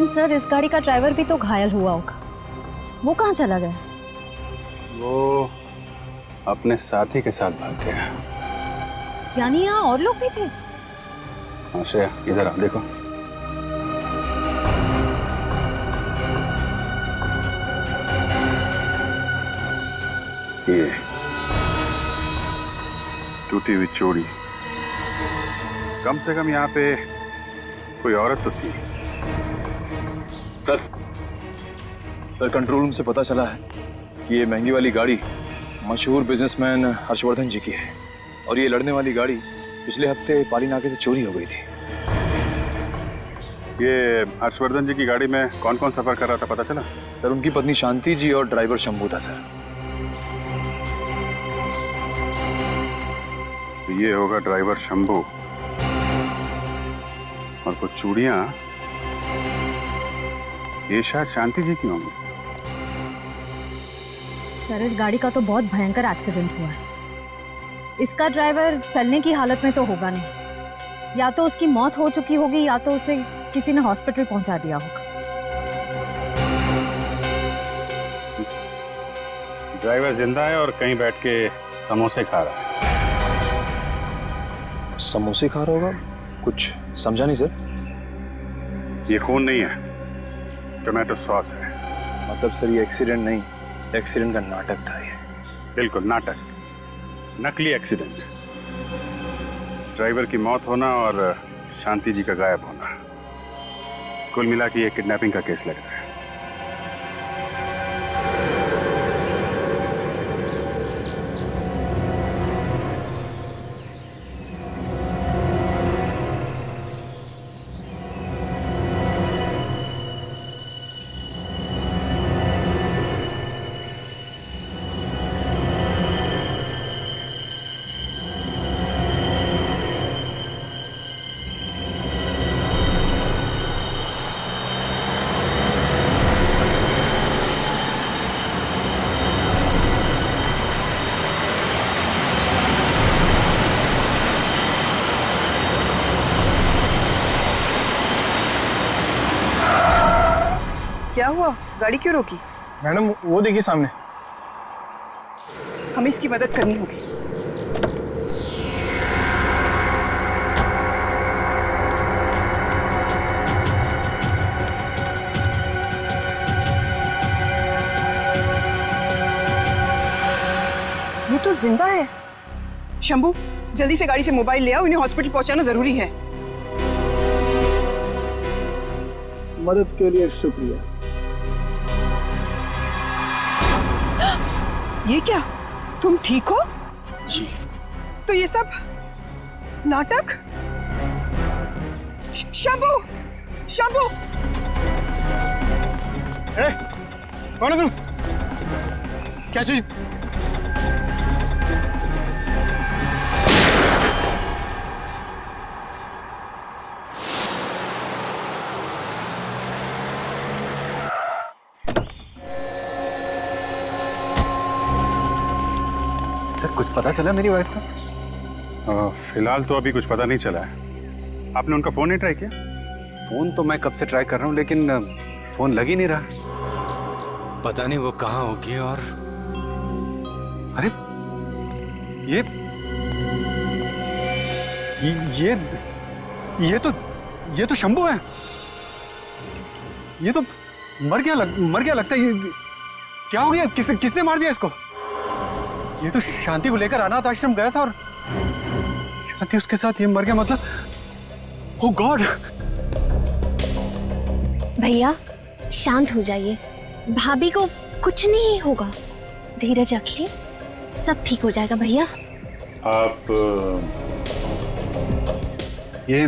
Sir इस गाड़ी का ड्राइवर भी तो घायल हुआ होगा, वो कहाँ चला गया? वो अपने साथी के साथ भाग गया। यानी यहाँ और लोग भी थे? हाँ श्रेया, इधर आ देखो। ये टूटी हुई चोरी, कम से कम यहाँ पे कोई औरत तो थी। सर कंट्रोल रूम से पता चला है कि ये महंगी वाली गाड़ी मशहूर बिजनेसमैन हर्षवर्धन जी की है और ये लड़ने वाली गाड़ी पिछले हफ्ते पाली नाके से चोरी हो गई थी। ये हर्षवर्धन जी की गाड़ी में कौन कौन सफर कर रहा था पता चला? सर उनकी पत्नी शांति जी और ड्राइवर शंभू था सर। तो ये होगा ड्राइवर शंभू और कुछ चूड़ियां ये शायद शांति जी की होंगी। सर इस गाड़ी का तो बहुत भयंकर एक्सीडेंट हुआ है। इसका ड्राइवर चलने की हालत में तो होगा नहीं, या तो उसकी मौत हो चुकी होगी या तो उसे किसी ने हॉस्पिटल पहुंचा दिया होगा। ड्राइवर जिंदा है और कहीं बैठ के समोसे खा रहा है। समोसे खा रहा होगा? कुछ समझा नहीं सर। ये खून नहीं है, टोमेटो सॉस है। मतलब सर ये एक्सीडेंट नहीं, एक्सीडेंट का नाटक था ये। बिल्कुल नाटक, नकली एक्सीडेंट। ड्राइवर की मौत होना और शांति जी का गायब होना, कुल मिला के ये किडनैपिंग का केस लग रहा है। क्या हुआ? गाड़ी क्यों रोकी? मैडम वो देखिए सामने। हमें इसकी मदद करनी होगी। ये तो जिंदा है। शंभू जल्दी से गाड़ी से मोबाइल ले आओ, इन्हें हॉस्पिटल पहुंचाना जरूरी है। मदद के लिए शुक्रिया। ये क्या? तुम ठीक हो? जी। तो ये सब नाटक? शंभू! शंभू! कौन है तुम? क्या चीज? सर कुछ पता चला मेरी वाइफ का? फिलहाल तो अभी कुछ पता नहीं चला है। आपने उनका फोन नहीं ट्राई किया? फोन तो मैं कब से ट्राई कर रहा हूँ लेकिन फोन लग ही नहीं रहा। पता नहीं वो कहाँ होगी। और अरे ये ये तो शंभू है। ये तो मर गया लगता है। ये क्या हो गया? किसने मार दिया इसको? ये तो शांति को लेकर अनाथ आश्रम गया था और शांति उसके साथ ये मर गया। मतलब ओह गॉड। भैया शांत हो जाइए, भाभी को कुछ नहीं होगा, धीरज रखिए, सब ठीक हो जाएगा भैया। आप ये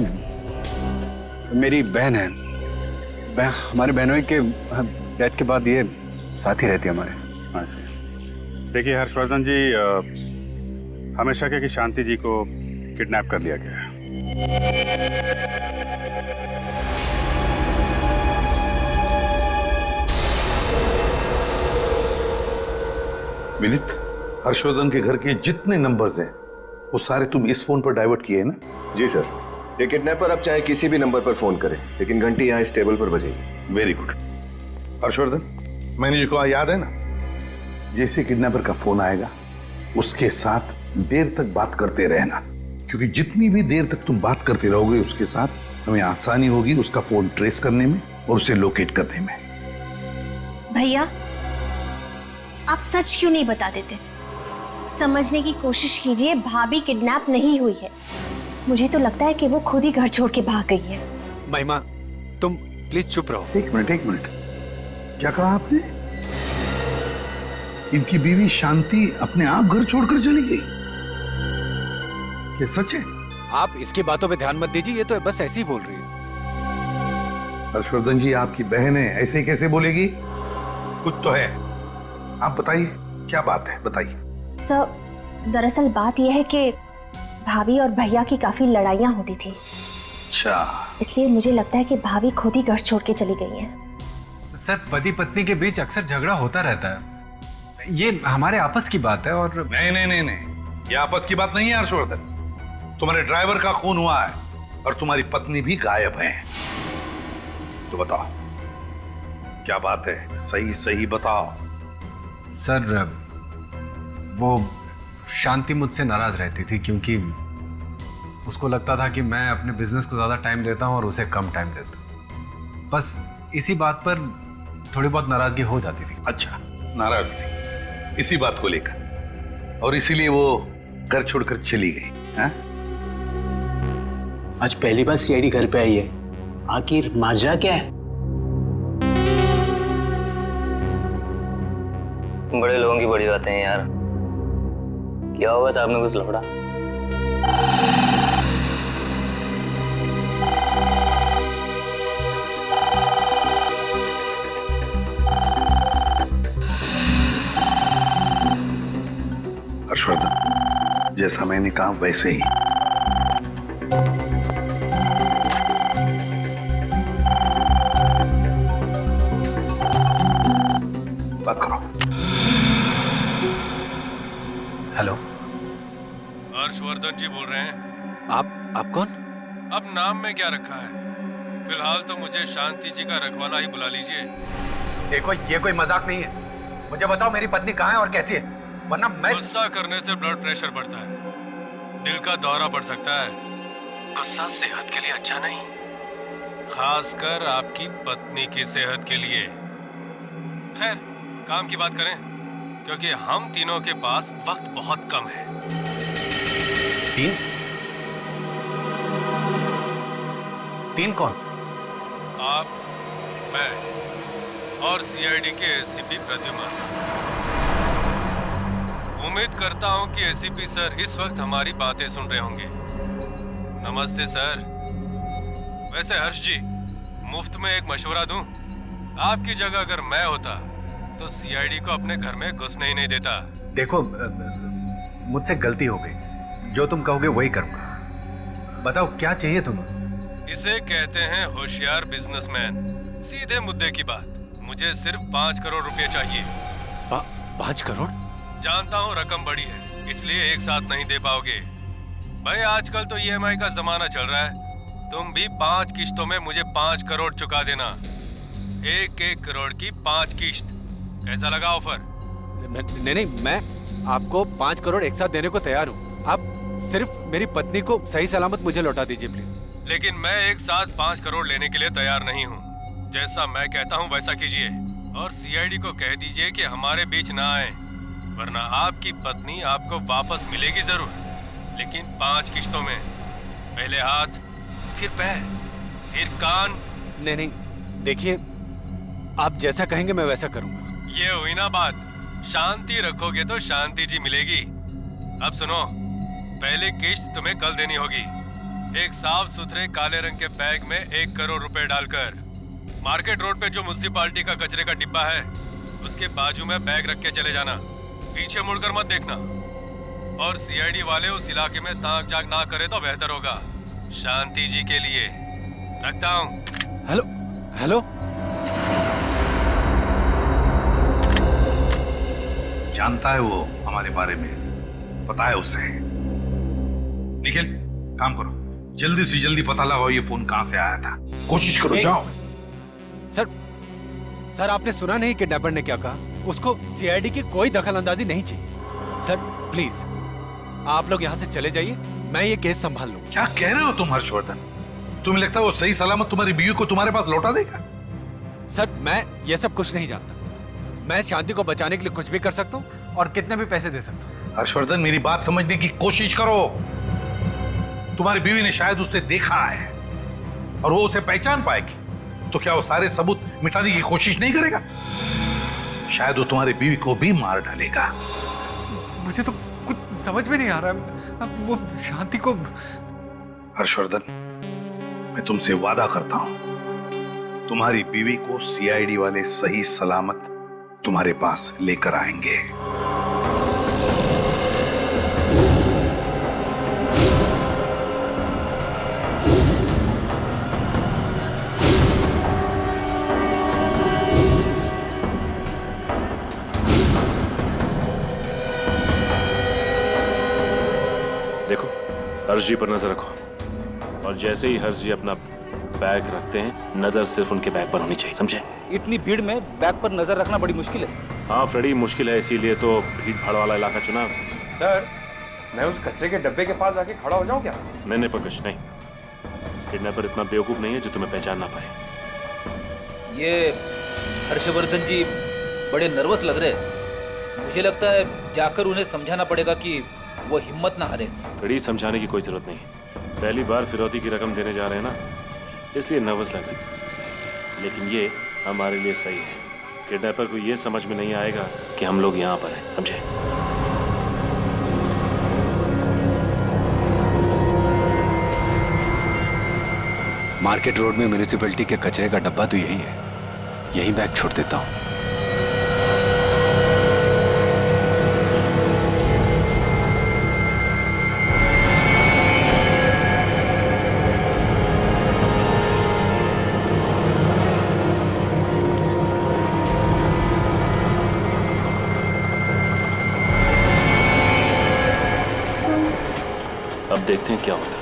मेरी बहन है। हमारे बहनोई के डेथ के बाद ये साथ ही रहती है हमारे। हाँ से देखिए हर्षवर्धन जी, हमें शक है कि शांति जी को किडनैप कर लिया गया है। विनीत, हर्षवर्धन के घर के जितने नंबर्स हैं वो सारे तुम इस फोन पर डाइवर्ट किए हैं ना? जी सर। ये किडनैपर अब चाहे किसी भी नंबर पर फोन करे, लेकिन घंटी यहाँ इस टेबल पर बजेगी। Very good. हर्षवर्धन, मैंने जो कहा याद है ना? जैसे किडनैपर का फोन आएगा उसके साथ देर तक बात करते रहना, क्योंकि जितनी भी देर तक तुम बात करते रहोगे उसके साथ हमें आसानी होगी उसका फोन ट्रेस करने में और उसे लोकेट करने में। भैया, आप सच क्यों नहीं बता देते? समझने की कोशिश कीजिए, भाभी किडनैप नहीं हुई है। मुझे तो लगता है कि वो खुद ही घर छोड़ के भाग गई है। महिमा, तुम प्लीज चुप रहो। एक मिनट, क्या कहा आपने? इनकी बीवी शांति अपने आप घर छोड़कर चली गई? ये सच है? आप इसकी बातों पे ध्यान मत दीजिए, ये तो बस ऐसे ही बोल रही है। हर्षवर्धन जी, आपकी बहन है, ऐसे ही कैसे बोलेगी? कुछ तो है। आप बताइए क्या बात है, बताइए। सर, दरअसल बात यह है कि भाभी और भैया की काफी लड़ाइयाँ होती थी। अच्छा, इसलिए मुझे लगता है कि भाभी खुद ही घर छोड़ के चली गई हैं। सर, पति पत्नी के बीच अक्सर झगड़ा होता रहता है, ये हमारे आपस की बात है। और नहीं, ये आपस की बात नहीं है हर्षवर्धन। तुम्हारे ड्राइवर का खून हुआ है और तुम्हारी पत्नी भी गायब है। तो बताओ क्या बात है, सही बताओ। सर, वो शांति मुझसे नाराज रहती थी क्योंकि उसको लगता था कि मैं अपने बिजनेस को ज्यादा टाइम देता हूं और उसे कम टाइम देता हूं। बस इसी बात पर थोड़ी बहुत नाराजगी हो जाती थी। अच्छा, नाराज थी इसी बात को लेकर, और इसीलिए वो घर छोड़कर चली गई। हाँ? आज पहली बार सीआईडी घर पे आई है, आखिर माजरा क्या है? बड़े लोगों की बड़ी बातें हैं यार। क्या होगा साहब में कुछ लफड़ा? हर्षवर्धन, जैसा मैंने कहा वैसे ही। बात करो। हेलो, हर्षवर्धन जी बोल रहे हैं। आप कौन? अब नाम में क्या रखा है, फिलहाल तो मुझे शांति जी का रखवाला ही बुला लीजिए। देखो, ये कोई मजाक नहीं है। मुझे बताओ मेरी पत्नी कहाँ है और कैसी है, वरना मैं। गुस्सा करने से ब्लड प्रेशर बढ़ता है, दिल का दौरा पड़ सकता है। गुस्सा सेहत के लिए अच्छा नहीं, खासकर आपकी पत्नी की सेहत के लिए। खैर, काम की बात करें, क्योंकि हम तीनों के पास वक्त बहुत कम है। तीन कौन? आप, मैं और सीआईडी के एसीपी प्रद्युमन। उम्मीद करता हूं कि एसीपी सर इस वक्त हमारी बातें सुन रहे होंगे। नमस्ते सर। वैसे हर्ष जी, मुफ्त में एक मशवरा दूं? आपकी जगह अगर मैं होता तो सीआईडी को अपने घर में घुसने ही नहीं देता। देखो, मुझसे गलती हो गई, जो तुम कहोगे वही करूंगा। बताओ क्या चाहिए तुम्हें? इसे कहते हैं होशियार बिजनेसमैन। सीधे मुद्दे की बात, मुझे सिर्फ 5 करोड़ रुपए चाहिए। 5 करोड़? जानता हूँ रकम बड़ी है, इसलिए एक साथ नहीं दे पाओगे। भाई, आजकल तो ईएमआई का जमाना चल रहा है। तुम भी 5 किश्तों में मुझे 5 करोड़ चुका देना। 1-1 करोड़ की 5 किश्त। कैसा लगा ऑफर? नहीं, मैं आपको 5 करोड़ एक साथ देने को तैयार हूँ। आप सिर्फ मेरी पत्नी को सही सलामत मुझे लौटा दीजिए प्लीज। लेकिन मैं एक साथ 5 करोड़ लेने के लिए तैयार नहीं हूँ। जैसा मैं कहता हूँ वैसा कीजिए, और सीआईडी को कह दीजिए कि हमारे बीच ना आए, वरना आपकी पत्नी आपको वापस मिलेगी जरूर, लेकिन 5 किश्तों में। पहले हाथ, फिर पैर, फिर कान। नहीं, देखिए, आप जैसा कहेंगे मैं वैसा करूंगा। ये हुई ना बात। शांति रखोगे तो शांति जी मिलेगी। अब सुनो, पहली किश्त तुम्हें कल देनी होगी। एक साफ सुथरे काले रंग के बैग में 1 करोड़ रुपए डालकर मार्केट रोड पे जो म्युनिसिपालिटी का कचरे का डिब्बा है उसके बाजू में बैग रख के चले जाना। पीछे मुड़कर मत देखना, और सीआईडी वाले उस इलाके में ताक झाक ना करे तो बेहतर होगा, शांति जी के लिए। रखता हूँ। हेलो, जानता है वो हमारे बारे में, पता है उसे। निखिल, काम करो, जल्दी से जल्दी पता लगाओ ये फोन कहां से आया था। कोशिश करो, जाओ। सर आपने सुना नहीं किडनैपर ने क्या कहा? उसको सीआईडी की कोई दखल अंदाजी नहीं चाहिए। सर प्लीज आप लोग यहाँ से चले जाइए, मैं ये केस संभाल लूं। क्या कह रहे हो तुम हर्षवर्धन? तुम्हें लगता है वो सही सलामत तुम्हारी बीवी को तुम्हारे पास लौटा देगा? सर मैं ये सब कुछ नहीं जानता। मैं शांति को बचाने के लिए कुछ भी कर सकता हूँ और कितने भी पैसे दे सकता हूँ। हर्षवर्धन मेरी बात समझने की कोशिश करो। तुम्हारी बीवी ने शायद उसे देखा है और वो उसे पहचान पाएगी, तो क्या वो सारे सबूत मिटाने की कोशिश नहीं करेगा? शायद वो तुम्हारी बीवी को भी मार डालेगा। मुझे तो कुछ समझ में नहीं आ रहा। अब वो शांति को। हर्षवर्धन, मैं तुमसे वादा करता हूं, तुम्हारी बीवी को सीआईडी वाले सही सलामत तुम्हारे पास लेकर आएंगे। देखो, हर्ष जी पर नजर रखो और जैसे ही हर्ष जी अपना बैग रखते हैं, नजर सिर्फ उनके बैग पर होनी चाहिए, समझे? इतनी भीड़ में बैग पर नजर रखना बड़ी मुश्किल है। हाँ फ्रेडी, मुश्किल है, इसीलिए तो भीड़ भाड़ वाला इलाका चुना है उसने। सर, मैं उस कचरे के डब्बे के पास जाके खड़ा हो जाऊं क्या? नहीं पंकज, नहीं। किडनैपर इतना बेवकूफ नहीं है जो तुम्हें पहचान ना पाए। ये हर्षवर्धन जी बड़े नर्वस लग रहे हैं। मुझे लगता है जाकर उन्हें समझाना पड़ेगा कि वो हिम्मत ना हारे। फ्रेडी, समझाने की कोई जरूरत नहीं। पहली बार फिरौती की रकम देने जा रहे हैं ना, इसलिए नर्वस लग रही है। लेकिन ये हमारे लिए सही है। किडनैपर को ये समझ में नहीं आएगा कि हम लोग यहाँ पर हैं, समझे? मार्केट रोड में म्यूनिसिपैलिटी के कचरे का डब्बा तो यही है, यही बैग छोड़ देता हूँ। अब देखते हैं क्या होता है।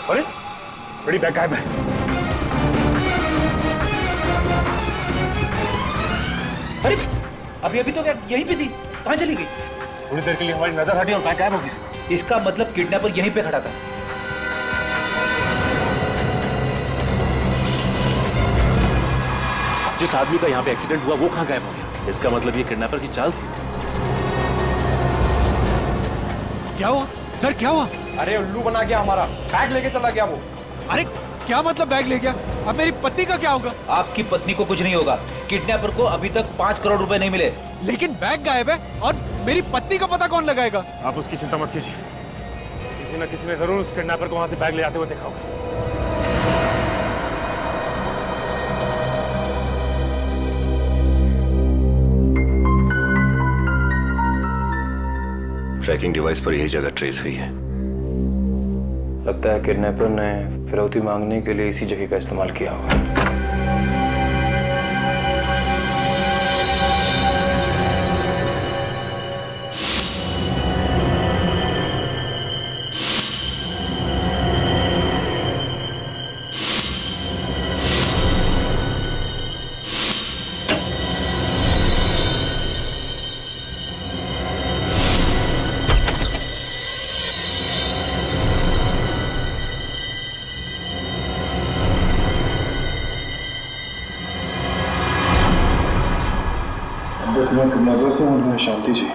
अरे बड़ी बैग गायब है। अरे अभी तो यहीं पे थी, कहाँ चली गई? थोड़ी देर के लिए हमारी नजर हटी और बैग गायब हो गया। इसका मतलब किडनैपर यहीं पे खड़ा था। जिस आदमी का यहाँ पे एक्सीडेंट हुआ वो कहाँ गायब हो गया? इसका मतलब ये किडनैपर की चाल थी। क्या हुआ सर, क्या हुआ? अरे उल्लू बना गया हमारा, बैग लेके चला गया वो। अरे क्या मतलब बैग ले गया? अब मेरी पत्नी का क्या होगा? आपकी पत्नी को कुछ नहीं होगा। किडनैपर को अभी तक 5 करोड़ रुपए नहीं मिले। लेकिन बैग गायब है और मेरी पत्नी का पता कौन लगाएगा? आप उसकी चिंता मत कीजिए, किसी न किसी ने जरूर उस किडनैपर को वहां से बैग ले आते हुए देखा होगा। ट्रैकिंग डिवाइस पर यही जगह ट्रेस हुई है। लगता है किडनैपर ने फिरौती मांगने के लिए इसी जगह का इस्तेमाल किया होगा। शांति जी,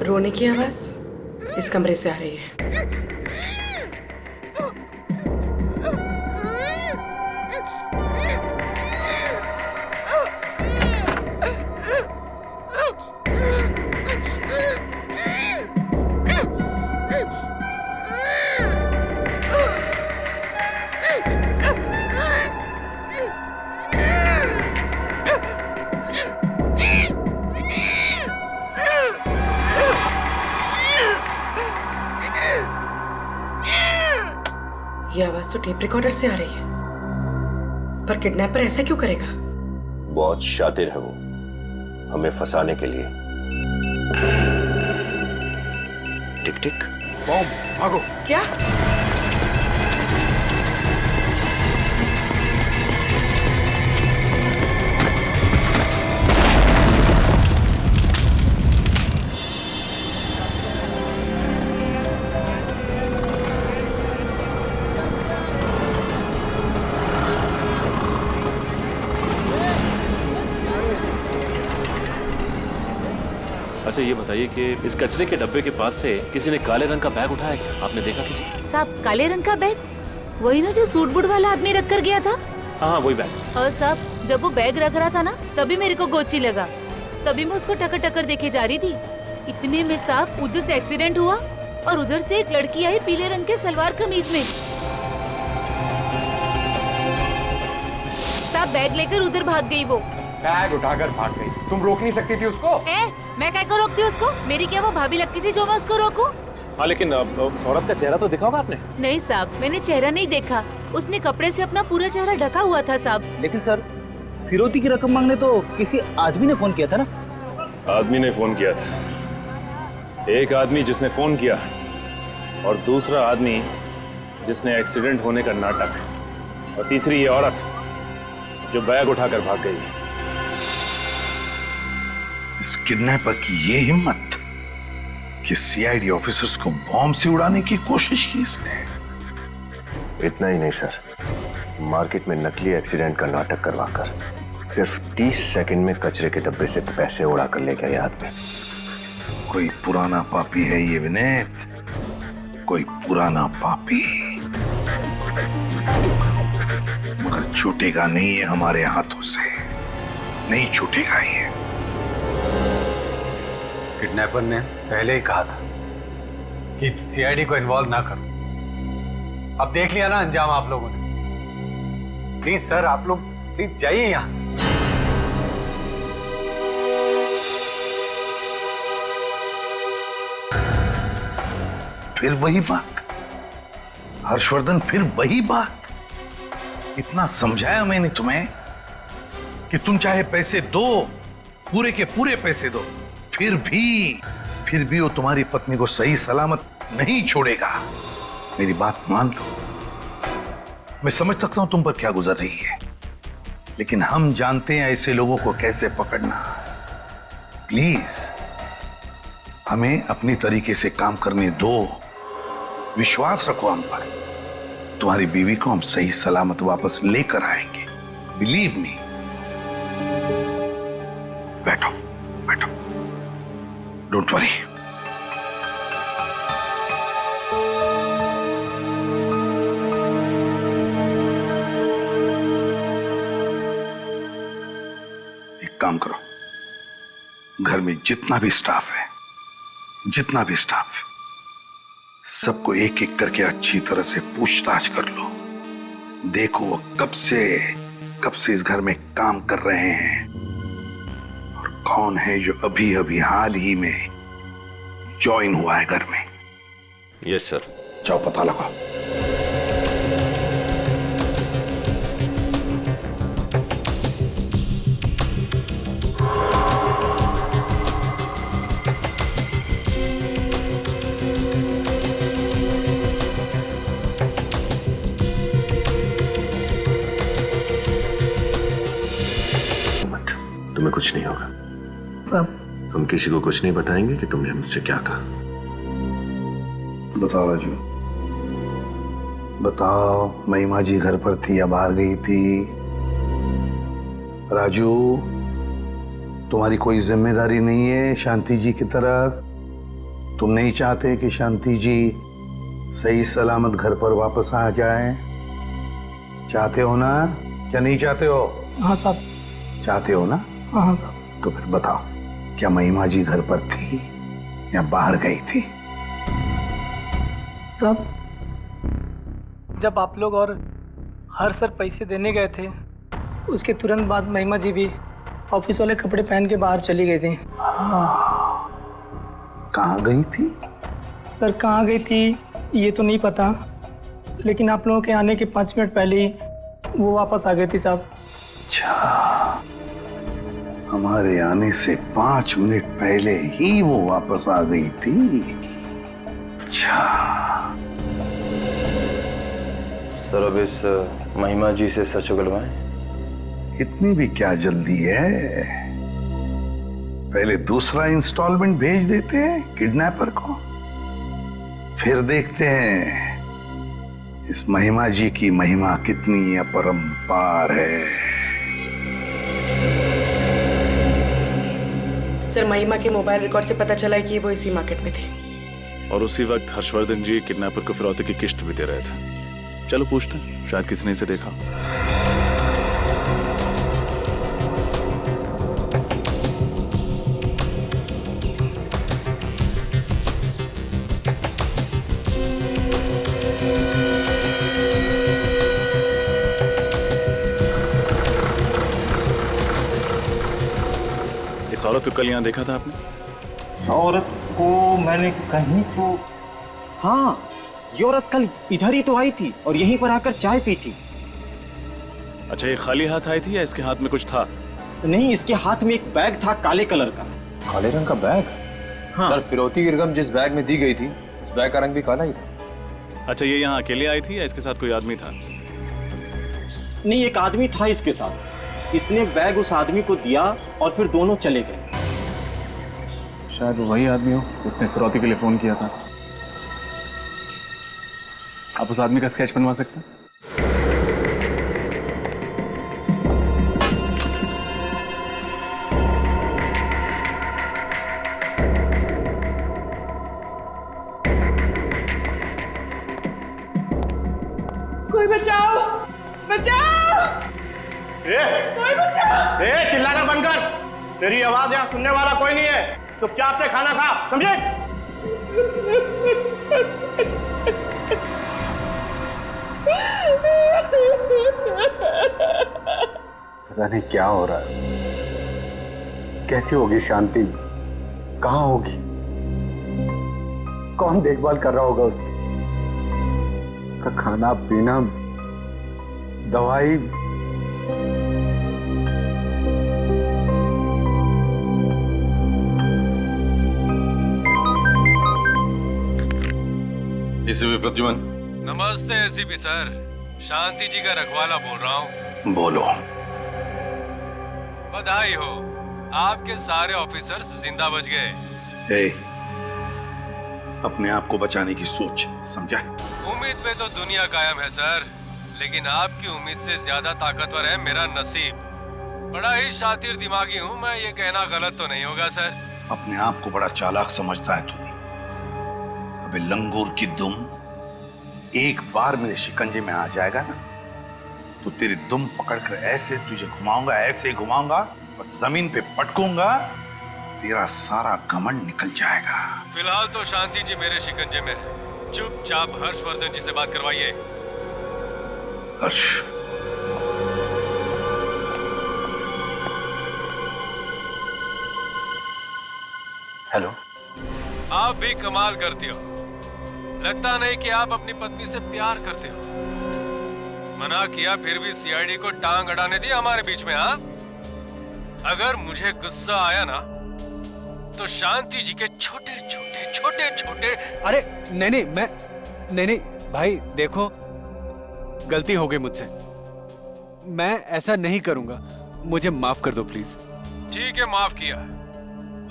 रोने की आवाज इस कमरे से आ रही है। आवाज तो टेप रिकॉर्डर से आ रही है, पर किडनैपर ऐसा क्यों करेगा? बहुत शातिर है वो हमें फंसाने के लिए। टिक टिक बॉम्ब, भागो। क्या? अच्छा ये बताइए कि इस कचरे के डब्बे के पास से किसी ने काले रंग का बैग उठाया क्या? आपने देखा किसी? साहब काले रंग का बैग? वही ना जो सूट बूट वाला आदमी रख कर गया था? हाँ वही बैग। और साहब जब वो बैग रख रहा था ना तभी मेरे को गोची लगा, तभी मैं उसको टकर टकर देखे जा रही थी। इतने में साहब उधर से एक्सीडेंट हुआ और उधर से एक लड़की आई पीले रंग के सलवार कमीज में। साहब बैग लेकर उधर भाग गई वो। बैग उठाकर भाग गई? तुम रोक नहीं सकती थी उसको? मैं क्या को रोकती उसको? मेरी क्या वो भाभी लगती थी जो मैं उसको रोकूं? हाँ लेकिन औरत का चेहरा तो देखा होगा आपने? नहीं साहब मैंने चेहरा नहीं देखा, उसने कपड़े से अपना पूरा चेहरा ढका हुआ था साहब। लेकिन सर फिरौती की रकम मांगने तो किसी आदमी ने फोन किया था ना? आदमी ने फोन किया था। एक आदमी जिसने फोन किया और दूसरा आदमी जिसने एक्सीडेंट होने का नाटक, और तीसरी ये औरत जो बैग उठाकर भाग गई। इस किडनैपर की ये हिम्मत कि सीआईडी ऑफिसर्स को बॉम्ब से उड़ाने की कोशिश की इसने। इतना ही नहीं सर, मार्केट में नकली एक्सीडेंट का नाटक करवाकर सिर्फ 30 सेकंड में कचरे के डब्बे से पैसे उड़ा कर ले गया ये आदमी। कोई पुराना पापी है ये विनीत, कोई पुराना पापी, मगर छूटेगा नहीं है हमारे हाथों से, नहीं छूटेगा ये। किडनैपर ने पहले ही कहा था कि सीआईडी को इन्वॉल्व ना करो। अब देख लिया ना अंजाम आप लोगों ने। प्लीज सर, आप लोग प्लीज जाइए यहां से। फिर वही बात हर्षवर्धन, फिर वही बात। इतना समझाया मैंने तुम्हें कि तुम चाहे पैसे दो, पूरे के पूरे पैसे दो, फिर भी वो तुम्हारी पत्नी को सही सलामत नहीं छोड़ेगा। मेरी बात मान लो। मैं समझ सकता हूं तुम पर क्या गुजर रही है, लेकिन हम जानते हैं ऐसे लोगों को कैसे पकड़ना। प्लीज हमें अपनी तरीके से काम करने दो, विश्वास रखो हम पर। तुम्हारी बीवी को हम सही सलामत वापस लेकर आएंगे, बिलीव मी। बैठो बैठो, डोंट वरी। एक काम करो, घर में जितना भी स्टाफ है, सबको एक एक करके अच्छी तरह से पूछताछ कर लो। देखो वो कब से इस घर में काम कर रहे हैं और कौन है जो अभी अभी हाल ही में ज्वाइन हुआ है घर में। Yes sir. जाओ पता लगाओ। तुम्हें कुछ नहीं होगा। सब हम किसी को कुछ नहीं बताएंगे कि तुमने मुझसे क्या कहा। बताओ राजू, बताओ, महिमा जी घर पर थी या बाहर गई थी? राजू, तुम्हारी कोई जिम्मेदारी नहीं है शांति जी की तरफ? तुम नहीं चाहते कि शांति जी सही सलामत घर पर वापस आ जाए? चाहते हो ना, क्या नहीं चाहते हो? हाँ साहब। चाहते हो ना? हाँ साहब। तो फिर बताओ, क्या महिमा जी घर पर थी या बाहर गई थी? साहब, जब आप लोग और हर सर पैसे देने गए थे, उसके तुरंत बाद महिमा जी भी ऑफिस वाले कपड़े पहन के बाहर चली गई थी। कहाँ गई थी? सर कहाँ गई थी ये तो नहीं पता, लेकिन आप लोगों के आने के 5 मिनट पहले ही वो वापस आ गई थी साहब। अच्छा, हमारे आने से 5 मिनट पहले ही वो वापस आ गई थी। अच्छा सर, अब इस महिमा जी से सच उगलवाएं। इतनी भी क्या जल्दी है? पहले दूसरा इंस्टॉलमेंट भेज देते हैं किडनैपर को, फिर देखते हैं इस महिमा जी की महिमा कितनी अपरंपार है। सर, महिमा के मोबाइल रिकॉर्ड से पता चला है कि वो इसी मार्केट में थी। और उसी वक्त हर्षवर्धन जी किडनैपर को फिरौती की किस्त भी दे रहे थे। चलो पूछते हैं, शायद किसी ने इसे देखा। इस औरत को कल यहाँ देखा था आपने? इस औरत को मैंने कहीं तो, हाँ, ये औरत कल इधर ही तो आई थी और यहीं पर आकर चाय पी थी। अच्छा, ये खाली हाथ आई थी या इसके हाथ में कुछ था? नहीं, इसके हाथ में एक बैग था काले कलर का। काले रंग का बैग? हाँ। सर, फिरौती की रकम जिस बैग में दी गई थी उस बैग का रंग भी काला ही था। अच्छा, ये यहाँ अकेले आई थी या इसके साथ कोई आदमी था? नहीं, एक आदमी था इसके साथ। इसने बैग उस आदमी को दिया और फिर दोनों चले गए। शायद वो वही आदमी हो जिसने फिरौती के लिए फोन किया था। आप उस आदमी का स्केच बनवा सकते हैं? कोई बचाओ, बचाओ, कोई बचाओ। चिल्लाना बंद कर। तेरी आवाज यहाँ सुनने वाला कोई नहीं है। चुपचाप से खाना खा, समझे? पता नहीं क्या हो रहा है। कैसी होगी शांति? कहाँ होगी? कौन देखभाल कर रहा होगा उसकी? उसका खाना पीना, दवाई। एसीपी प्रद्युमन। नमस्ते एसीपी सर, शांति जी का रखवाला बोल रहा हूँ। बोलो। बधाई हो, आपके सारे ऑफिसर्स जिंदा बच गए। अपने आप को बचाने की सोच, समझा? उम्मीद पे तो दुनिया कायम है सर, लेकिन आपकी उम्मीद से ज्यादा ताकतवर है मेरा नसीब। बड़ा ही शातिर दिमागी हूँ मैं, ये कहना गलत तो नहीं होगा सर? अपने आप को बड़ा चालाक समझता है तू। अबे लंगूर की दुम, एक बार मेरे शिकंजे में आ जाएगा ना तो तेरी दुम पकड़कर ऐसे तुझे घुमाऊंगा, ऐसे घुमाऊंगा और जमीन पे पटकूंगा, तेरा सारा घमंड निकल जाएगा। फिलहाल तो शांति जी मेरे शिकंजे में है। चुपचाप हर्षवर्धन जी से बात करवाइए। हर्ष, हेलो। आप भी कमाल करती हो, लगता नहीं कि आप अपनी पत्नी से प्यार करते हो। मना किया फिर भी सीआईडी को टांग अड़ाने दी हमारे बीच में। हाँ, अगर मुझे गुस्सा आया ना तो शांति जी के छोटे छोटे छोटे छोटे। अरे नहीं नहीं भाई, देखो गलती हो गई मुझसे, मैं ऐसा नहीं करूंगा, मुझे माफ कर दो प्लीज। ठीक है, माफ किया।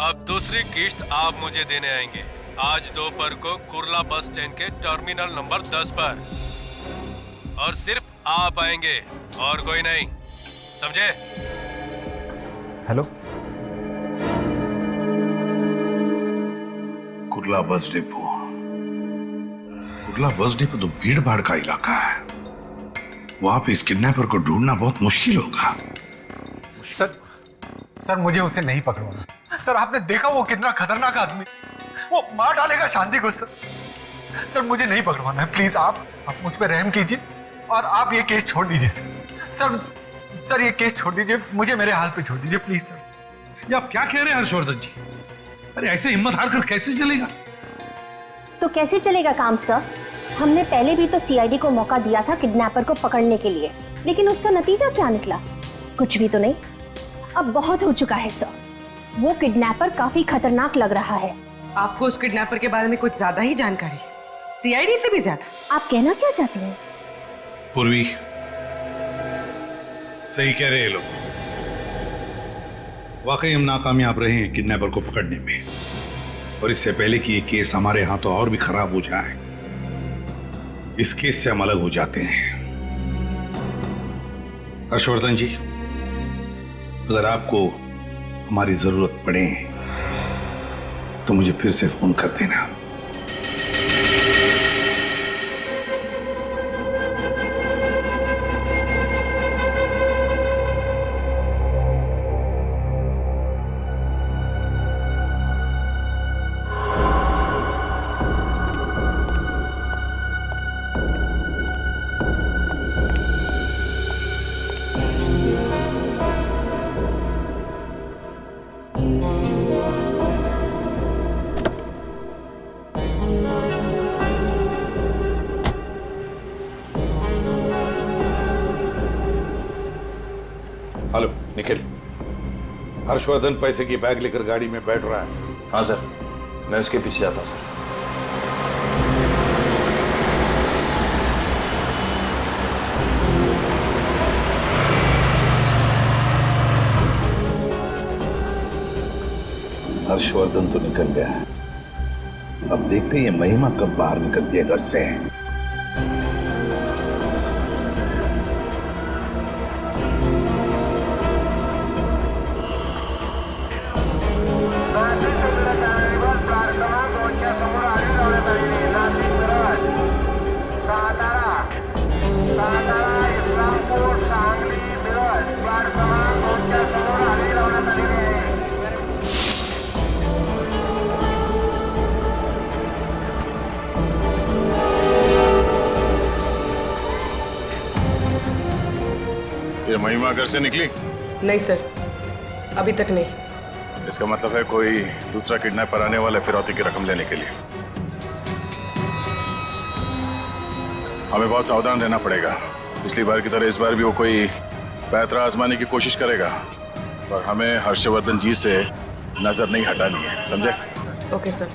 अब दूसरी किस्त आप मुझे देने आएंगे आज दोपहर को कुर्ला बस स्टैंड के टर्मिनल नंबर 10 पर, और सिर्फ आप आएंगे और कोई नहीं, समझे? Hello. Kurla bus depot. Kurla bus depot तो भीड़ भाड़ का इलाका है, वहां पे इस किडनैपर को ढूंढना बहुत मुश्किल होगा। सर मुझे उसे नहीं पकड़वाना। सर आपने देखा वो कितना खतरनाक आदमी, वो मार डालेगा शांति को। सर मुझे नहीं पकड़वाना है, प्लीज आप मुझ पे रहम कीजिए और आप ये केस छोड़ दीजिए सर ये केस छोड़ दीजिए, मुझे मेरे हाल पे छोड़ दीजिए प्लीज सर। ये आप क्या कह रहे हैं हर्षवर्धन जी? अरे ऐसे हिम्मत हार कर कैसे चलेगा? तो कैसे चलेगा काम सर? हमने पहले भी तो सीआईडी को मौका दिया था किडनैपर को पकड़ने के लिए, लेकिन उसका नतीजा क्या निकला? कुछ भी तो नहीं। अब बहुत हो चुका है सर। वो किडनैपर काफी खतरनाक लग रहा है। आपको उस किडनैपर के बारे में कुछ ज्यादा ही जानकारी, सीआईडी से भी ज्यादा। आप कहना क्या चाहते हैं? पूर्वी, सही कह रहे हैं लोग। वाकई हम नाकामयाब रहे हैं किडनैपर को पकड़ने में, और इससे पहले कि ये केस हमारे हाथों और भी खराब हो जाए, इस केस से हम अलग हो जाते हैं। हर्षवर्धन जी, अगर आपको हमारी जरूरत पड़े तो मुझे फिर से फोन कर देना। हेलो निखिल, हर्षवर्धन पैसे की बैग लेकर गाड़ी में बैठ रहा है। हाँ सर, मैं उसके पीछे जाता हूँ सर। हर्षवर्धन तो निकल गया है, अब देखते हैं ये महिमा कब बाहर निकलती है घर से। ये महिमा घर से निकली? नहीं सर, अभी तक नहीं। इसका मतलब है कोई दूसरा किडनैपर आने वाला है फिरौती की रकम लेने के लिए। हमें बहुत सावधान रहना पड़ेगा। पिछली बार की तरह इस बार भी वो कोई पैतरा आजमाने की कोशिश करेगा, और हमें हर्षवर्धन जी से नजर नहीं हटानी है, समझे? Okay sir.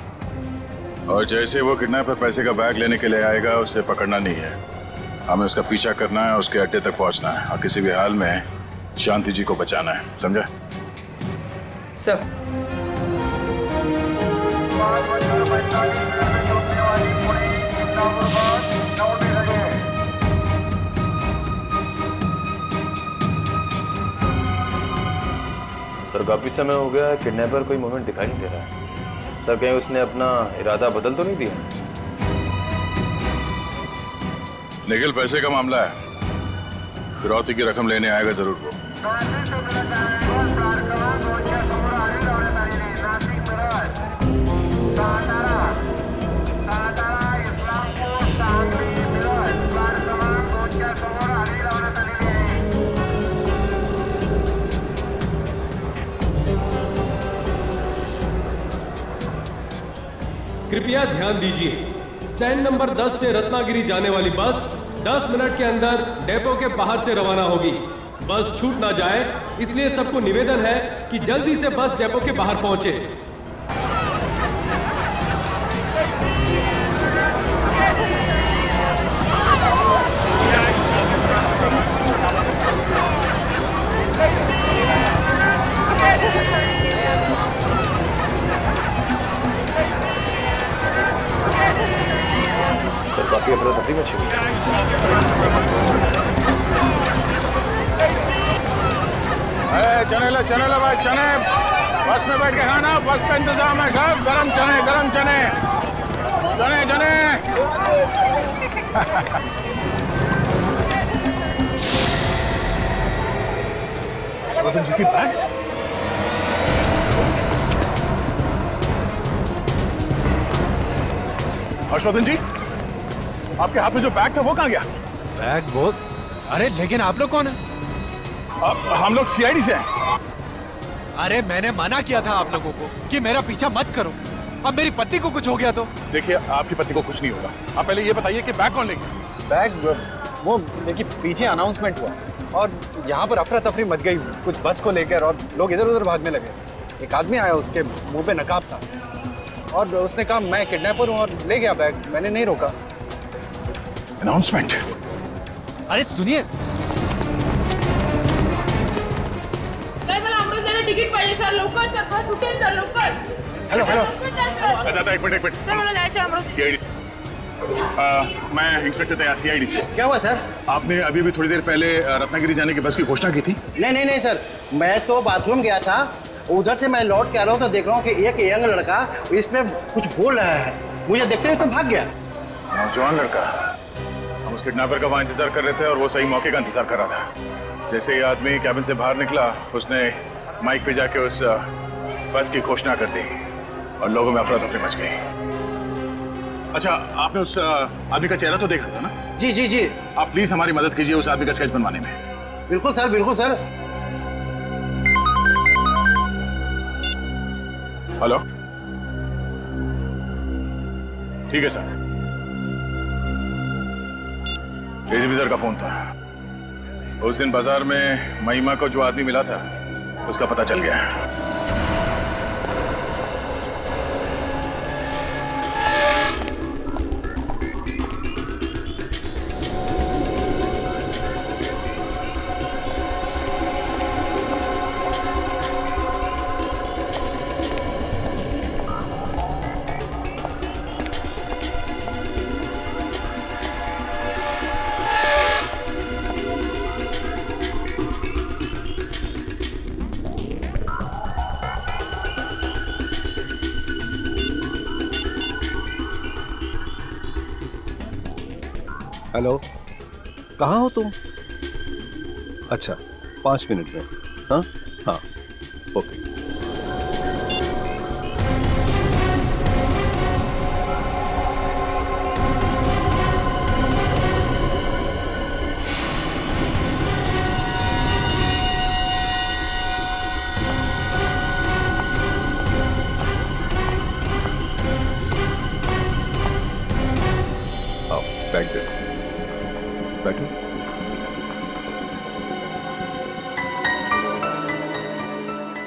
और जैसे वो किडनैपर पैसे का बैग लेने के लिए आएगा, उसे पकड़ना नहीं है, हमें उसका पीछा करना है, उसके अड्डे तक पहुंचना है, और किसी भी हाल में शांति जी को बचाना है, समझे? सर। सर काफी समय हो गया, किडनैपर कोई मूवमेंट दिखाई नहीं दे रहा है। सर कहीं उसने अपना इरादा बदल तो नहीं दिया? निखिल, पैसे का मामला है, फिरौती की रकम लेने आएगा जरूर वो। कृपया ध्यान दीजिए, स्टैंड नंबर 10 से रत्नागिरी जाने वाली बस 10 मिनट के अंदर डेपो के बाहर से रवाना होगी। बस छूट ना जाए, इसलिए सबको निवेदन है कि जल्दी से बस डेपो के बाहर पहुंचे। सर काफी अफरा तफरी मची हुई है। चने लो भाई, चने बस में बैठ के खाना, बस का इंतजाम है सब। गरम चने, गरम चने, चने चने। हर्षवर्धन जी की बैग? हर्षवर्धन जी, आपके हाथ में जो बैग था वो कहाँ गया? बैग? वो? अरे लेकिन आप लोग कौन है? हम लोग सीआईडी से हैं। अरे मैंने मना किया था आप लोगों को कि मेरा पीछा मत करो। अब मेरी पत्नी को कुछ हो गया तो? देखिए, आपकी पत्नी को कुछ नहीं होगा। आप पहले ये बताइए कि बैग कौन ले गया? बैग वो लेकिन पीछे अनाउंसमेंट हुआ और यहाँ पर अफरा तफरी मच गई कुछ बस को लेकर और लोग इधर उधर भागने लगे। एक आदमी आया, उसके मुंह पे नकाब था और उसने कहा मैं किडनैपर हूँ और ले गया बैग। मैंने नहीं रोका। अनाउंसमेंट? अरे सुनिए, तिकीट पाहिजे सर, लवकर सर, बस उठेल सर, लवकर. हेलो हेलो दादा एक मिनट सर, मला जायचं अमृत. सीआईडी से मैं इंस्पेक्टर तैयार सीआईडी से। क्या हुआ सर? आपने अभी भी थोड़ी देर पहले रत्नागिरी जाने की बस की घोषणा की थी। नहीं सर, मैं तो बाथरूम गया था, उधर से मैं लौट के आ रहा हूँ तो देख रहा हूँ कि एक यंग लड़का इसमें कुछ बोल रहा है। मुझे देखते हुए तो भाग गया। नौजवान लड़का? हम उस किडनैपर का वहाँ इंतजार कर रहे थे और वो सही मौके का इंतजार कर रहा था। जैसे ही आदमी कैबिन से बाहर निकला, उसने माइक पे जाके उस बस की घोषणा कर दी और लोगों में अफरा तफरी मच गई। अच्छा, आपने उस आदमी का चेहरा तो देखा था ना? जी। आप प्लीज हमारी मदद कीजिए उस आदमी का स्केच बनवाने में। बिल्कुल सर, बिल्कुल सर। हेलो, ठीक है सर। एसीपी सर का फोन था। उस दिन बाजार में महिमा को जो आदमी मिला था उसका पता चल गया। हेलो, कहाँ हो तुम? अच्छा, 5 मिनट में। हाँ हाँ, ओके। आओ, बैग दे दो। बैठो।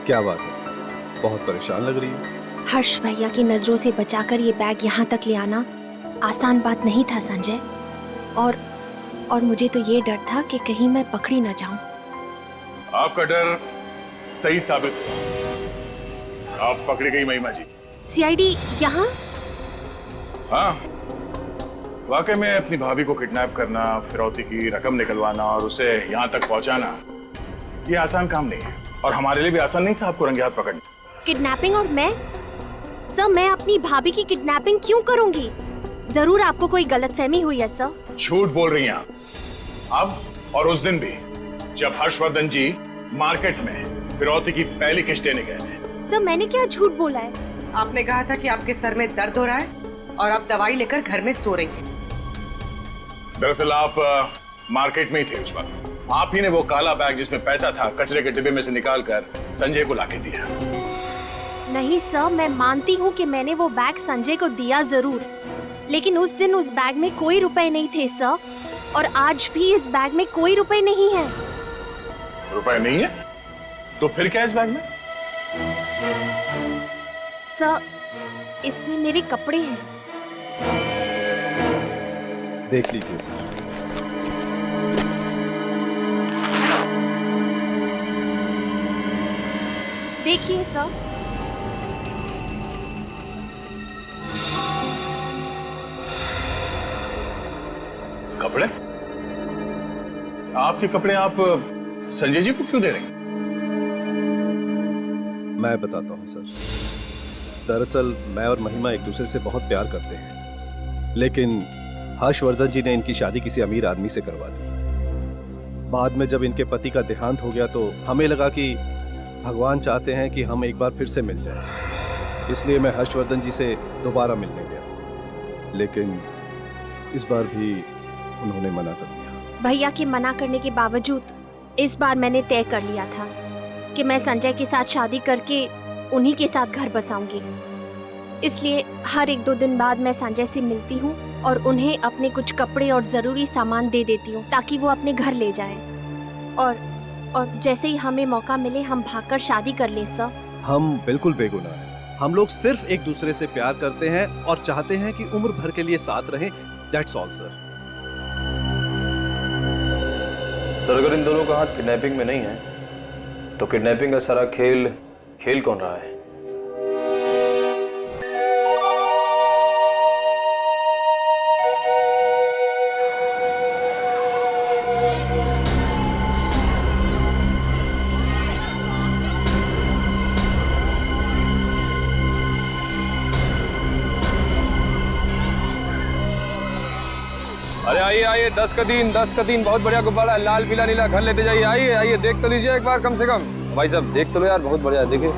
क्या बात है, बहुत परेशान लग रही है। हर्ष भैया की नजरों से बचाकर ये बैग यहाँ तक ले आना आसान बात नहीं था संजय। और मुझे तो ये डर था कि कहीं मैं पकड़ी ना जाऊं। आपका डर सही साबित हुआ। आप पकड़ी गई महिमा जी। सीआईडी यहाँ? हाँ, वाकई में अपनी भाभी को किडनैप करना, फिरौती की रकम निकलवाना और उसे यहाँ तक पहुँचाना, ये आसान काम नहीं है और हमारे लिए भी आसान नहीं था आपको रंगे हाथ पकड़ना। किडनैपिंग? और मैं? सर, मैं अपनी भाभी की किडनैपिंग क्यों करूंगी? जरूर आपको कोई गलतफहमी हुई है सर। झूठ बोल रही हैं आप। अब और उस दिन भी जब हर्षवर्धन जी मार्केट में फिरौती की पहली किस्त देने गए थे। सर, मैंने क्या झूठ बोला है? आपने कहा था कि आपके सर में दर्द हो रहा है और आप दवाई लेकर घर में सो रही हैं। दरअसल आप मार्केट में ही थे उस वक्त। आप ही ने वो काला बैग जिसमें पैसा था कचरे के डिब्बे में से निकालकर संजय को लाके दिया। नहीं सर, मैं मानती हूँ कि मैंने वो बैग संजय को दिया जरूर, लेकिन उस दिन उस बैग में कोई रुपए नहीं थे सर, और आज भी इस बैग में कोई रुपए नहीं है। रुपए नहीं है? तो फिर क्या इस बैग में? सर, इसमें मेरे कपड़े हैं। देख लीजिए सर। देखिए सर। कपड़े? आपके कपड़े आप संजय जी को क्यों दे रहे हैं? मैं बताता हूँ सर। दरअसल मैं और महिमा एक दूसरे से बहुत प्यार करते हैं, लेकिन हर्षवर्धन जी ने इनकी शादी किसी अमीर आदमी से करवा दी। बाद में जब इनके पति का देहांत हो गया तो हमें लगा कि भगवान चाहते हैं कि हम एक बार फिर से मिल जाएं। इसलिए मैं हर्षवर्धन जी से दोबारा मिलने गया, लेकिन इस बार भी उन्होंने मना कर दिया। भैया के मना करने के बावजूद इस बार मैंने तय कर लिया था कि मैं संजय के साथ शादी करके उन्हीं के साथ घर बसाऊंगी। इसलिए हर 1-2 दिन बाद मैं संजय से मिलती हूँ और उन्हें अपने कुछ कपड़े और जरूरी सामान दे देती हूँ ताकि वो अपने घर ले जाएं। और जैसे ही हमें मौका मिले हम भागकर शादी कर लें सर। हम बिल्कुल बेगुनाह हैं। हम लोग सिर्फ एक दूसरे से प्यार करते हैं और चाहते हैं कि उम्र भर के लिए साथ रहें। That's all sir. सर अगर इन दोनों का हाथ किडनैपिंग में नहीं है तो किडनैपिंग का सारा खेल कौन रहा है? अरे आइए आइए, 10 का दिन बहुत बढ़िया गुब्बारा है, लाल पीला नीला, घर लेते जाइए। आइए आइए, देख तो लीजिए एक बार कम से कम। भाई साहब देख तो लो यार, बहुत बढ़िया है, देखिए।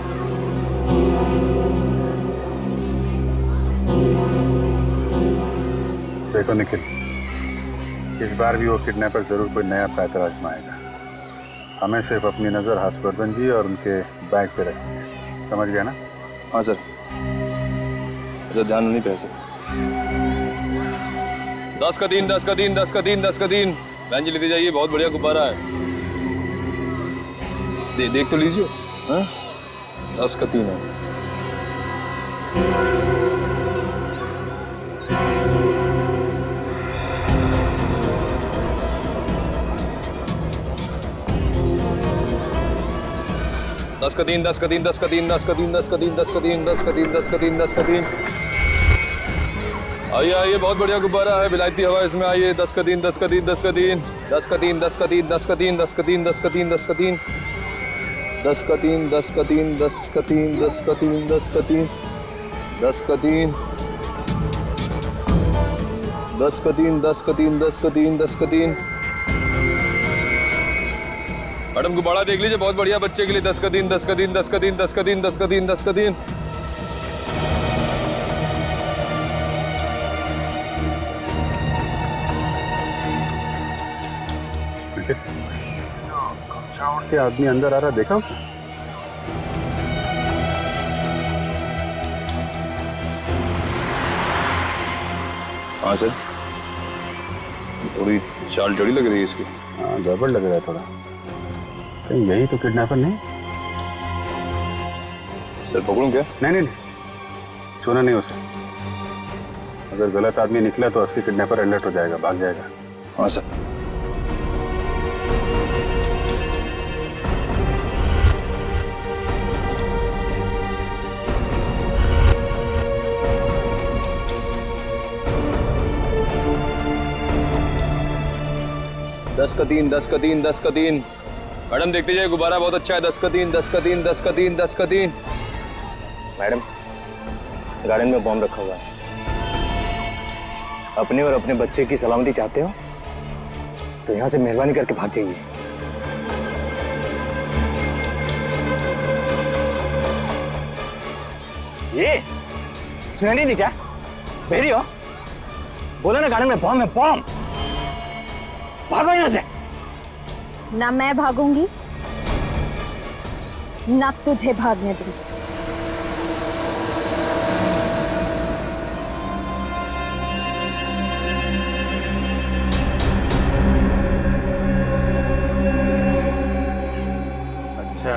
देखो निखिल, इस बार भी वो किडनैपर जरूर कोई नया पैतरा आजमाएगा। हमें सिर्फ अपनी नजर हर्षवर्धन जी और उनके बैग पे रखनी है, समझ गया ना? हाँ सर, अच्छा ध्यान नहीं पैसे। 10 का दिन बहन जी लेते जाइए, बहुत बढ़िया गुब्बारा है। देख तो लीजिए। हाँ 10 का 3 है। दस का दिन। आइए आइए, बहुत बढ़िया गुब्बारा है, विलायती हवा इसमें। आइए 10 का दिन। मैडम गुब्बारा देख लीजिए, बहुत बढ़िया बच्चे के लिए। 10 का दिन। के आदमी अंदर आ रहा, देखा उसने? हाँ सर, थोड़ी चाल चौड़ी लग रही है इसकी। हाँ गड़बड़ लग रहा है थोड़ा। कहीं यही तो किडनैपर नहीं? सर पकड़ूं क्या? नहीं, छूना नहीं उसे। अगर गलत आदमी निकला तो असली किडनैपर अलर्ट हो जाएगा, भाग जाएगा। हाँ सर। दस का दिन। मैडम देखते जाइए, गुब्बारा बहुत अच्छा है। 10 का दिन। मैडम गार्डन में बॉम्ब रखा हुआ है। अपने और अपने बच्चे की सलामती चाहते हो तो यहाँ से मेहरबानी करके भाग जाइए। ये सुनाई नहीं क्या? बेरी हो? बोला ना गार्डन में बॉम्ब है, बॉम्ब। भागो यहाँ से। ना मैं भागूंगी ना तुझे भागने दूंगी। अच्छा,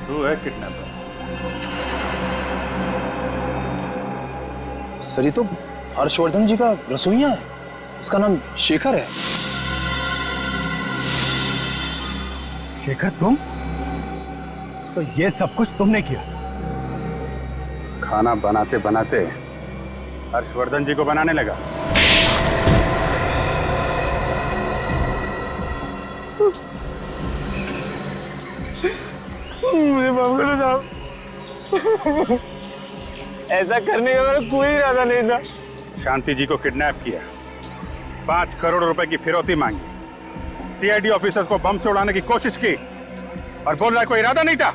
तू है किडनैपर? सर ये तो हर्षवर्धन जी का रसोइया है, इसका नाम शेखर है। शेखर तुम? तो ये सब कुछ तुमने किया? खाना बनाते बनाते हर्षवर्धन जी को बनाने लगा। मुझे माफ करो साहब, ऐसा करने का मेरा कोई इरादा नहीं था। शांति जी को किडनैप किया, 5 करोड़ रुपए की फिरौती मांगी, सीआईडी ऑफिसर्स को बम से उड़ाने की कोशिश की और बोल रहा है कोई इरादा नहीं था।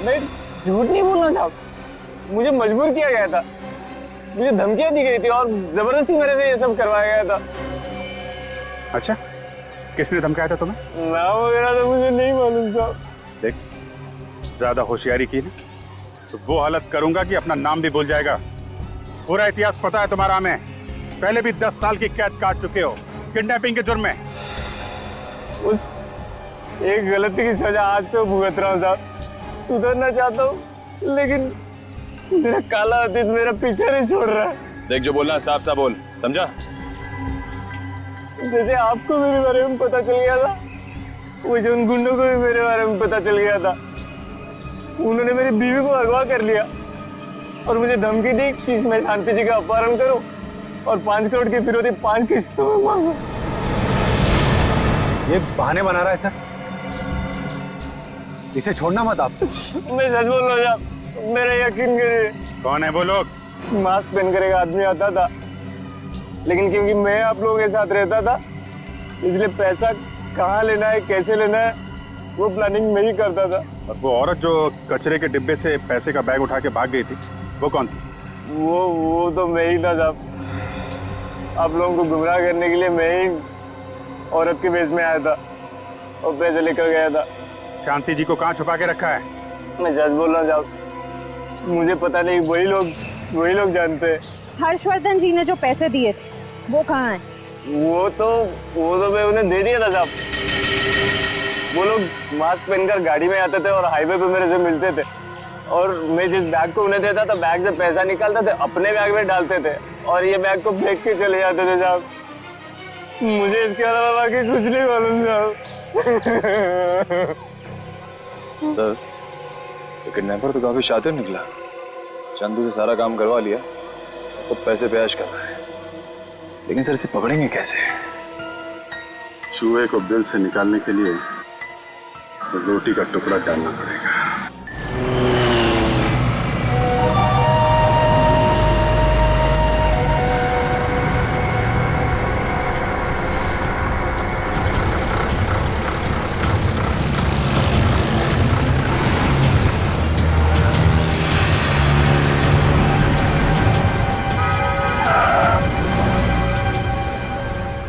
नहीं, झूठ नहीं बोलना साहब, मुझे मजबूर किया गया था, मुझे धमकियां दी गई थी और जबरदस्ती मेरे से ये सब करवाया गया था। अच्छा, किसने धमकाया था तुम्हें? नाम वगैरह तो मुझे नहीं मालूम साहब। देख, ज्यादा होशियारी की ना तो वो हालत करूंगा कि अपना नाम भी भूल जाएगा। पूरा इतिहास पता है तुम्हारा हमें। पहले भी 10 साल की कैद काट चुके हो किडनैपिंग के जुर्म में। उस एक गलती की सजा आज तो भुगत रहा हूँ साहब। सुधरना चाहता हूँ लेकिन मेरा काला अतीत मेरा पीछे नहीं छोड़ रहा है। देख जो बोलना साफ साफ बोल, समझा? जैसे आपको मेरे बारे में पता चल गया था वैसे उन गुंडों को भी मेरे बारे में पता चल गया था। उन्होंने मेरी बीवी को अगवा कर लिया और मुझे धमकी दी कि मैं शांति जी का अपहरण करूं और 5 करोड़ की फिरौती 5 किस्तों में मांगू। ये बहाने बना रहा है सर, इसे छोड़ना मत आप। मैं सच बोल रहा हूँ, मेरा यकीन करिए। कौन है वो लोग? मास्क पहन कर एक आदमी आता था लेकिन क्योंकि मैं आप लोगों के साथ रहता था इसलिए पैसा कहाँ लेना है कैसे लेना है वो प्लानिंग मैं ही करता था। और वो औरत जो कचरे के डिब्बे से पैसे का बैग उठा के भाग गई थी वो कौन थी? वो तो मैं ही था साहब। आप लोगों को गुमराह करने के लिए मैं ही औरत के भेष में आया था और पैसे लेकर गया था। शांति जी को कहाँ छुपा के रखा है? मैं सच बोल रहा हूँ साहब, मुझे पता नहीं, वही लोग जानते हैं। हर्षवर्धन जी ने जो पैसे दिए थे वो कहाँ है? वो तो मैं उन्हें दे दिया था साहब। वो लोग मास्क पहनकर गाड़ी में आते थे और हाईवे पे मेरे से मिलते थे और मैं जिस बैग को उन्हें देता था बैग से पैसा निकालते थे अपने बैग में डालते थे और ये बैग को फेंक के चले जाते थे साहब। मुझे इसके अलावा बाकी कुछ नहीं मालूम साहब। सर तो किडनैपर तो काफी शातिर निकला। चंदू से सारा काम करवा लिया तो पैसे पे ऐश कर रहा है, लेकिन सर इसे पकड़ेंगे कैसे? चूहे को बिल से निकालने के लिए तो रोटी का टुकड़ा डालना पड़ेगा।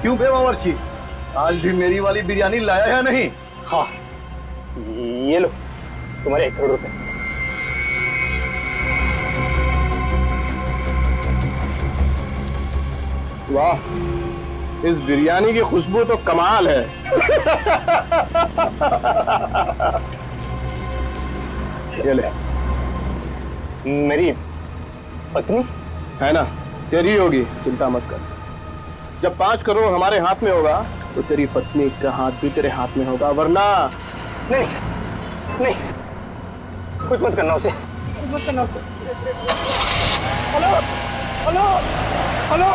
क्यों बेबावर्ची, आज भी मेरी वाली बिरयानी लाया या नहीं? हाँ, ये लो तुम्हारे 1 करोड़ रुपए। वाह, इस बिरयानी की खुशबू तो कमाल है। ये ले। मेरी पत्नी है ना, तेरी होगी, चिंता मत कर। जब 5 करोड़ हमारे हाथ में होगा तो तेरी पत्नी का हाथ भी तेरे हाथ में होगा, वरना नहीं, कुछ मत करना उसे, कुछ मत करना उसे। Hello hello hello.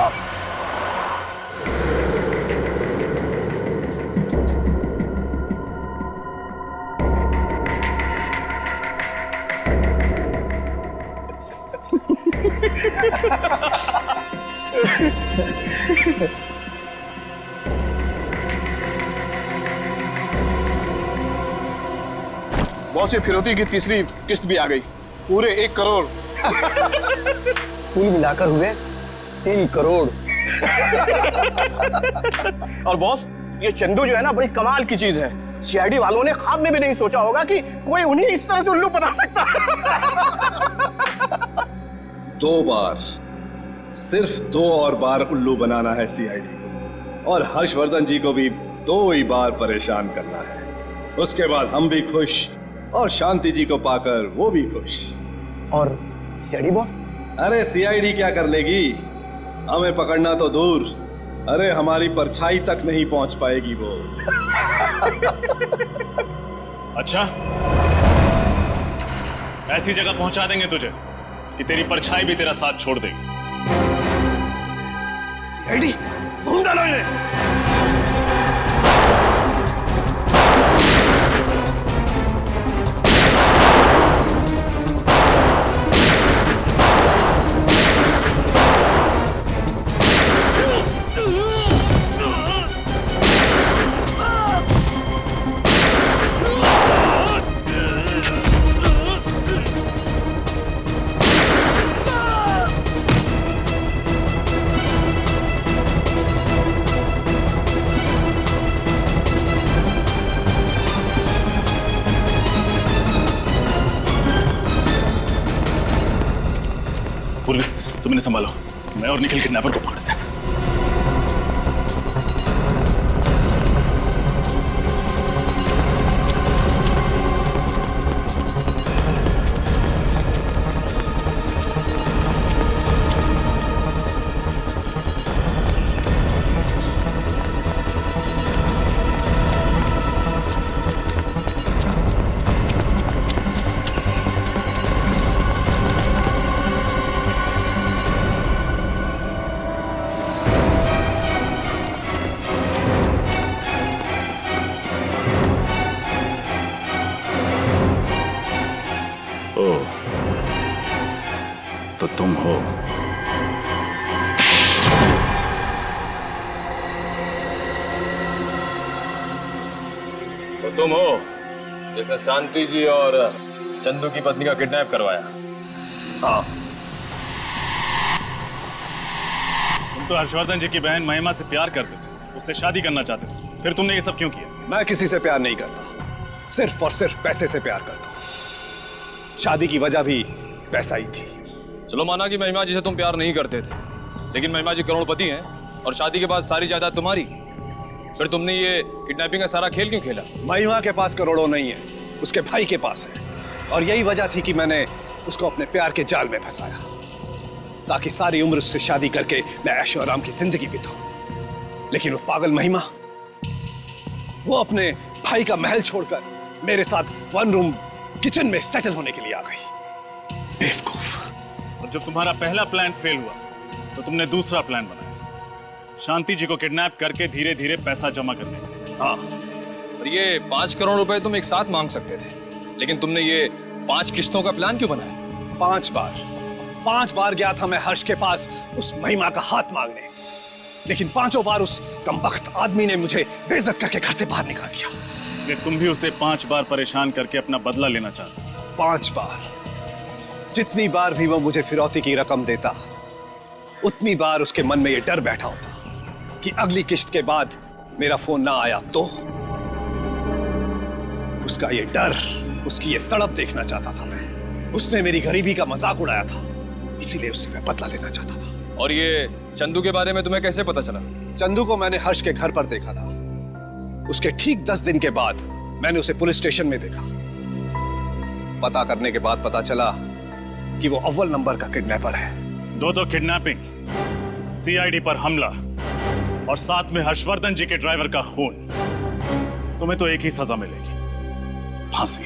बॉस, ये फिरौती की तीसरी किस्त भी आ गई, पूरे 1 करोड़। कुल मिलाकर हुए 3 करोड़। और बॉस, ये चंदू जो है ना बड़ी कमाल की चीज है। सीआईडी वालों ने ख्वाब में भी नहीं सोचा होगा कि कोई उन्हें इस तरह से उल्लू बना सकता है। 2 बार, सिर्फ 2 और बार उल्लू बनाना है सीआईडी को, और हर्षवर्धन जी को भी 2 ही बार परेशान करना है। उसके बाद हम भी खुश और शांति जी को पाकर वो भी खुश। और सीआईडी बॉस? अरे सीआईडी क्या कर लेगी, हमें पकड़ना तो दूर, अरे हमारी परछाई तक नहीं पहुंच पाएगी वो। अच्छा, ऐसी जगह पहुंचा देंगे तुझे कि तेरी परछाई भी तेरा साथ छोड़ देगी। सीआईडी ढूंढ डालो इन्हें। तुम इन्हें संभालो, मैं और निखिल किडनैपर को पकड़ते हैं। तो तुम हो। तो तुम हो जिसने शांति जी और चंदू की पत्नी का किडनैप करवाया? हाँ। तुम तो हर्षवर्धन जी की बहन महिमा से प्यार करते थे, उससे शादी करना चाहते थे, फिर तुमने ये सब क्यों किया? मैं किसी से प्यार नहीं करता, सिर्फ और सिर्फ पैसे से प्यार करता हूं। शादी की वजह भी पैसा ही थी। चलो माना कि महिमा जी से तुम प्यार नहीं करते थे, लेकिन महिमा जी करोड़पति हैं और शादी के बाद सारी जायदाद तुम्हारी, फिर तुमने ये किडनैपिंग का सारा खेल क्यों खेला? महिमा के पास करोड़ों नहीं है, उसके भाई के पास है, और यही वजह थी कि मैंने उसको अपने प्यार के जाल में फंसाया, ताकि सारी उम्र उससे शादी करके मैं ऐशो आराम की जिंदगी बिताऊं। लेकिन वो पागल महिमा, वो अपने भाई का महल छोड़कर मेरे साथ 1 रूम किचन में सेटल होने के लिए आ गई। बेवकूफ। और जब तुम्हारा पहला प्लान फेल हुआ तो तुमने दूसरा प्लान बनाया, शांति जी को किडनैप करके धीरे धीरे पैसा जमा करने का। हाँ, और ये 5 करोड़ रुपए तुम एक साथ मांग सकते थे, लेकिन तुमने ये 5 किस्तों का प्लान क्यों बनाया? 5 बार गया था मैं हर्ष के पास उस महिमा का हाथ मांगने, लेकिन 5 बार उस कमबख्त आदमी ने मुझे बेइज्जत करके घर से बाहर निकाल दिया। इसलिए तुम भी उसे 5 बार परेशान करके अपना बदला लेना चाहते थे। 5 बार। जितनी बार भी वो मुझे फिरौती की रकम देता, उतनी बार उसके मन में ये डर बैठा होता कि अगली किश्त के बाद मेरा फोन ना आया तो। उसका ये डर, उसकी ये तड़प देखना चाहता था मैं। उसने मेरी गरीबी का मजाक उड़ाया था, इसीलिए उससे मैं बदला लेना चाहता था। और ये चंदू के बारे में तुम्हें कैसे पता चला? चंदू को मैंने हर्ष के घर पर देखा था। उसके ठीक 10 दिन के बाद मैंने उसे पुलिस स्टेशन में देखा। पता करने के बाद पता चला कि वो अव्वल नंबर का किडनैपर है। 2 किडनैपिंग, सीआईडी पर हमला और साथ में हर्षवर्धन जी के ड्राइवर का खून। तुम्हें तो एक ही सजा मिलेगी, फांसी।